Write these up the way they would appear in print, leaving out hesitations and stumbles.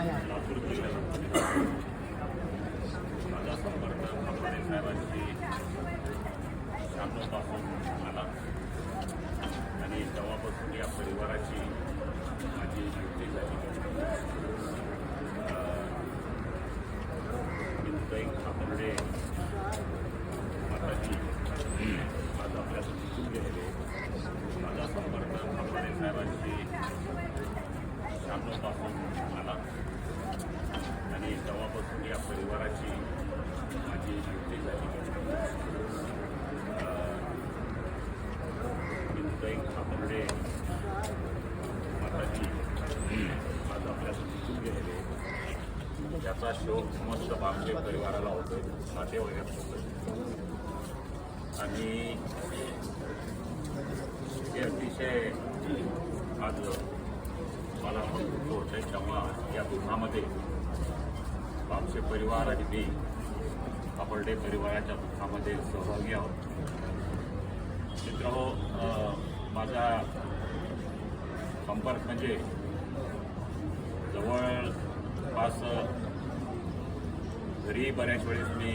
लातूर जिल्ह्यात माझा संपर्क खंबारे साहेबांशी शामपासून आला आणि तेव्हापासून या परिवाराची माझी युती झाली. खंबारे माताजी आज आपल्याला दिसून गेलेले. माझा संपर्क खंबारे साहेबांशी शामपासून आला आणि तेव्हापासून या परिवाराची माझी युती झाली. खंबारे माताजी आज आपल्याला दिसून गेलेले. याचा शोक समस्त बामगे परिवाराला होतोय, नातेवाईकात होतोय आणि हे अतिशय आज मला दुःख होतंय. तेव्हा या दुःखामध्ये बामशे परिवार आणि मी खापर्डे परिवाराच्या दुःखामध्ये सहभागी आहोत. मित्रहो, माझा संपर्क म्हणजे जवळपास घरी बऱ्याच वेळेस मी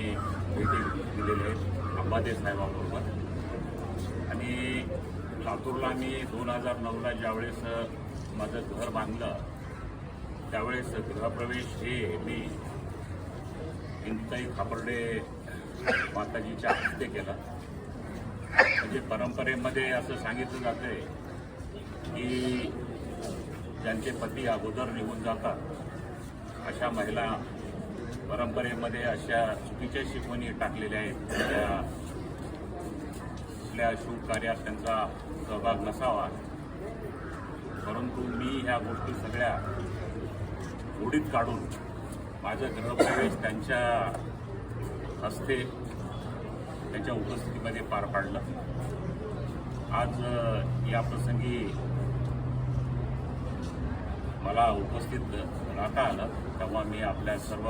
भेटी दिलेले आहेत अंबादेव साहेबांबरोबर. आणि लातूरला मी 2009ला ज्यावेळेस माझं घर बांधलं त्यावेळेस गृहप्रवेश हे मी इंदुताई खापर्डे माताजीच्या हस्ते केला. म्हणजे परंपरेमध्ये असं सांगितलं जातंय की ज्यांचे पती अगोदर निघून जातात अशा महिला परंपरेमध्ये अशा चुकीच्या शिकवणी टाकलेल्या आहेत. आपल्या शुभ कार्यात त्यांचा सहभाग नसावा, परंतु मी ह्या गोष्टी सगळ्या गोडीत काढून माझा गृहप्रवेश त्यांच्या हस्ते त्यांच्या उपस्थितीमध्ये पार पाडलं. आज या प्रसंगी मला उपस्थित राहता आलं तेव्हा मी आपल्या सर्व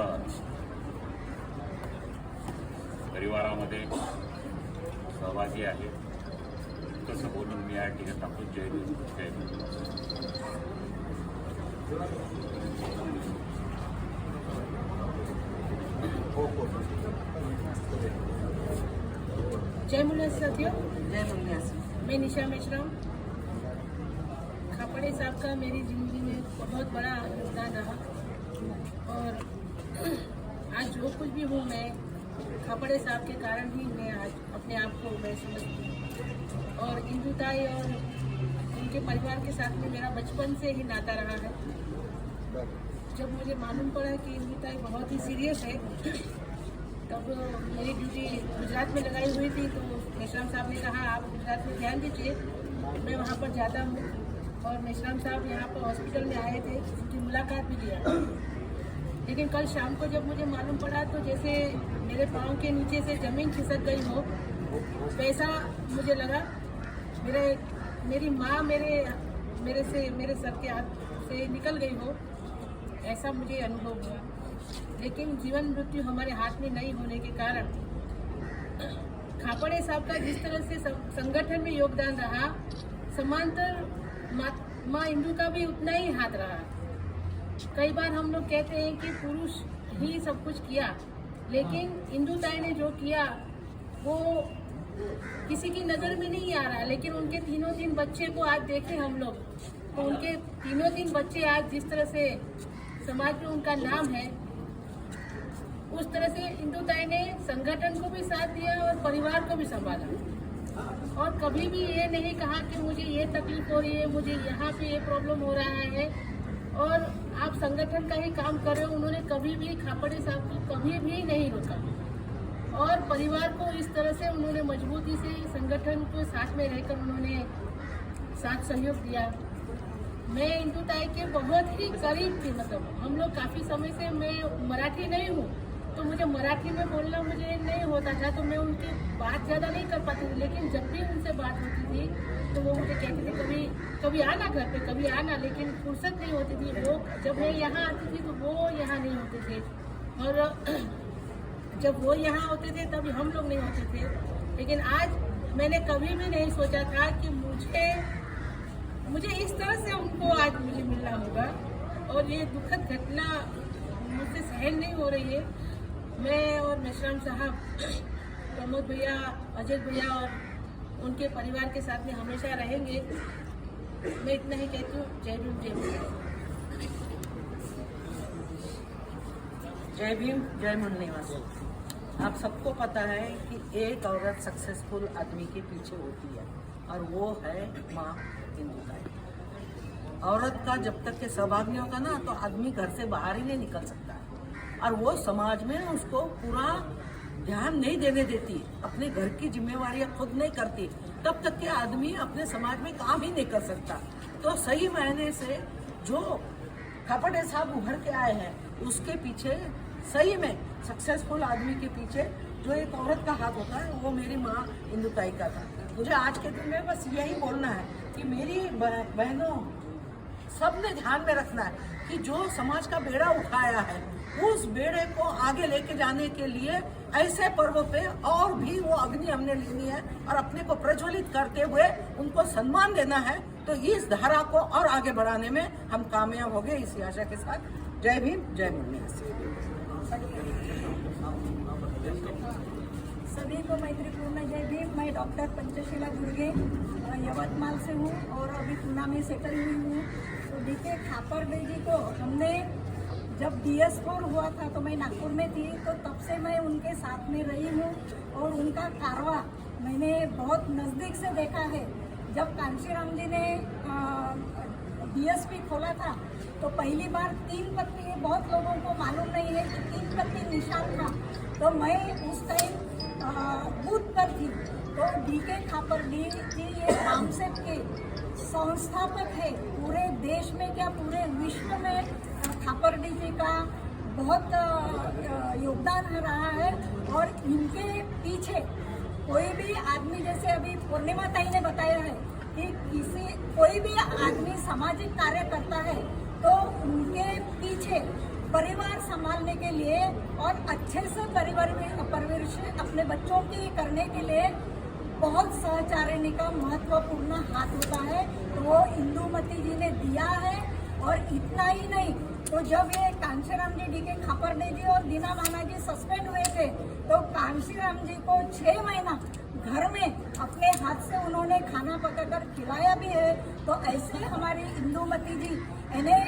परिवारामध्ये सहभागी आहे. तसं बोलून मी या ठिकाणी थांबून जय हिंद. जय मुनिया साथियों, जय मुनिया। मैं निशा मेश्राम। खापर्डे साहब का मेरी ज़िंदगी में बहुत बड़ा योगदान रहा और आज जो कुछ भी हूँ मैं खापर्डे साहब के कारण ही मैं आज अपने आप को मैं समझती हूँ। और इंदुताई और उनके परिवार के साथ में मेरा बचपन से ही नाता रहा है। जब मुझे मालूम पड़ा कि इंदुताई बहुत ही सीरियस है तब मेरी ड्यूटी गुजरात में लगाई हुई थी, तो मेश्राम साहब ने कहा आप गुजरात में ध्यान दीजिए, मैं वहाँ पर जाता हूँ। और मेश्राम साहब यहाँ पर हॉस्पिटल में आए थे, उनकी मुलाकात भी लिया। लेकिन कल शाम को जब मुझे मालूम पड़ा तो जैसे मेरे पाँव के नीचे से ज़मीन खिसक गई हो वैसा मुझे लगा। मेरी माँ मेरे सर के हाथ से निकल गई हो ऐसा मुझे अनुभव हुआ। लेकिन जीवन मृत्यु हमारे हाथ में नहीं होने के कारण खापर्डे साहब का जिस तरह से संगठन में योगदान रहा, समांतर माँ इंदू का भी उतना ही हाथ रहा। कई बार हम लोग कहते हैं कि पुरुष ही सब कुछ किया, लेकिन इंदुताई ने जो किया वो किसी की नज़र में नहीं आ रहा। लेकिन उनके तीन बच्चे को आज देखें हम लोग तो उनके तीन बच्चे आज जिस तरह से समाज में उनका नाम है, उस तरह से इंदुताई ने संगठन को भी साथ दिया और परिवार को भी संभाला। और कभी भी ये नहीं कहा कि मुझे ये तकलीफ हो रही है, मुझे यहाँ पे ये प्रॉब्लम हो रहा है और आप संगठन का ही काम कर रहे हो। उन्होंने कभी भी खापर्डे साहब को कभी भी नहीं रोका और परिवार को इस तरह से उन्होंने मजबूती से संगठन को साथ में रहकर उन्होंने साथ सहयोग दिया। मैं इंदुताई के बहुत ही करीब थी। मतलब हम लोग काफ़ी समय से, मैं मराठी नहीं हूँ तो मुझे मराठी में बोलना मुझे नहीं होता था, तो मैं उनकी बात ज़्यादा नहीं कर पाती थी। लेकिन जब भी उनसे बात होती थी तो वो मुझे कहती थी कभी आना घर पे, कभी आना। लेकिन फुर्सत नहीं होती थी। वो जब मैं यहाँ आती थी तो वो यहाँ नहीं होते थे और जब वो यहाँ होते थे तभी हम लोग नहीं होते थे। लेकिन आज मैंने कभी भी नहीं सोचा था कि मुझे इस तरह से उनको आज मुझे मिलना होगा और ये दुखद घटना मुझसे सहन नहीं हो रही है। मैं और मेश्राम साहब, प्रमोद भैया, अजय भैया और उनके परिवार के साथ में हमेशा रहेंगे। मैं इतना ही कहती हूँ। जय भीम, जय भीम। जय भीम, जय मुन्नीवासी। आप सबको पता है कि एक औरत सक्सेसफुल आदमी के पीछे होती है और वो है माँ इंदुताई। औरत का जब तक के स्वभाव नहीं होता ना, तो आदमी घर से बाहर ही नहीं निकल सकता है और वो समाज में उसको पूरा ध्यान नहीं देने देती, अपने घर की जिम्मेवारियां खुद नहीं करती, तब तक के आदमी अपने समाज में काम ही नहीं कर सकता। तो सही मायने से जो खापड़े साहब उभर के आए हैं, उसके पीछे सही में सक्सेसफुल आदमी के पीछे जो एक औरत का हाथ होता है, वो मेरी माँ इंदुताई का था। मुझे आज के दिन में बस यही बोलना है कि मेरी बहनों, सबने ध्यान में रखना है कि जो समाज का बेड़ा उठाया है, उस बेड़े को आगे लेके जाने के लिए ऐसे पर्वों पे और भी वो अग्नि हमने लेनी है और अपने को प्रज्वलित करते हुए उनको सम्मान देना है। तो इस धारा को और आगे बढ़ाने में हम कामयाब होंगे, इसी आशा के साथ। जय भीम, जय मुन्नीवासी। सभी को मैत्रीपूर्ण जय भीम। मैं डॉक्टर पंचशीला दुर्गे यवतमाल से हूँ और अभी पूना में सेटल हुई हूँ। तो डीके खापड़े जी को हमने जब DS4 हुआ था तो मैं नागपुर में थी, तो तब से मैं उनके साथ में रही हूँ और उनका कारवा मैंने बहुत नज़दीक से देखा है। जब कांशीराम जी ने DSP खोला था तो पहली बार 3 पत्ती, बहुत लोगों को मालूम नहीं है कि 3 पत्ती निशान था। तो मैं उस टाइम बूथ पर थी। तो डीके खापड़े जी ये रामसेप के संस्थापक है। पूरे देश में क्या पूरे विश्व में खापड़े जी का बहुत योगदान रहा है और इनके पीछे कोई भी आदमी, जैसे अभी पूर्णिमा ताई ने बताया है कि कोई भी आदमी सामाजिक कार्य करता है तो उनके पीछे परिवार संभालने के लिए और अच्छे से परवरिश अपने बच्चों की करने के लिए बहुत सहचारिणी का महत्वपूर्ण हाथ होता है। तो वो इंदुमती जी ने दिया है। और इतना ही नहीं, तो जब ये कांशीराम जी, डीके खापड़े जी और दीना माना जी सस्पेंड हुए थे, तो कांशीराम जी को 6 महीना घर में अपने हाथ से उन्होंने खाना पकाकर खिलाया भी है। तो ऐसे हमारी इंदुमती जी इन्हें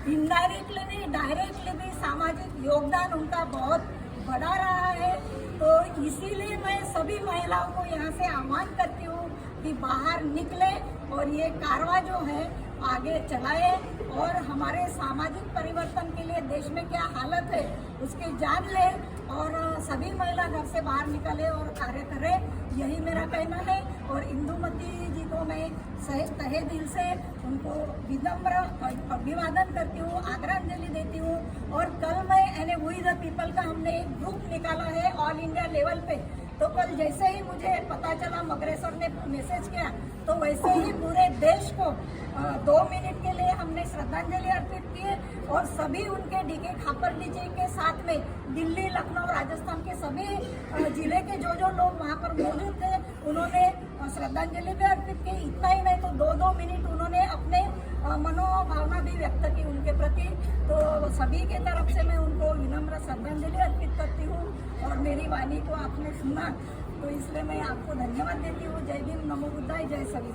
इनडायरेक्टली नहीं डायरेक्टली भी सामाजिक योगदान उनका बहुत बड़ा रहा है। तो इसीलिए मैं सभी महिलाओं को यहाँ से आह्वान करती हूँ कि बाहर निकले और ये कारवा जो है आगे चलाए और हमारे सामाजिक परिवर्तन के लिए देश में क्या हालत है उसकी जान ले और सभी महिला घर से बाहर निकले और कार्य करें, यही मेरा कहना है। और इंदुमती जी को मैं तहे दिल से उनको विनम्र अभिवादन करती हूँ, आदरांजलि देती हूँ। और कल मैं वी द पीपल का हमने एक ग्रुप निकाला है ऑल इंडिया लेवल पे। तो कल जैसे ही मुझे पता चला, मगरेसर ने मैसेज किया, तो वैसे ही पूरे देश को 2 मिनट के लिए हमने श्रद्धांजलि अर्पित की और सभी उनके डीके खापड़े जी के साथ में दिल्ली, लखनऊ, राजस्थान के सभी जिले के जो लोग वहाँ पर मौजूद थे उन्होंने श्रद्धांजलि भी अर्पित की। इतना ही नहीं तो 2-2 मिनट उन्होंने अपने मनोभावना भी व्यक्त की उनके प्रति। तो सभी के तरफ से मैं उनको विनम्र श्रद्धांजलि अर्पित करती हूँ और मेरी वाणी को आपने सुना तो इसलिए मैं आपको धन्यवाद देती हूँ। जय भीम, नमो बुद्धाय, जय सभी।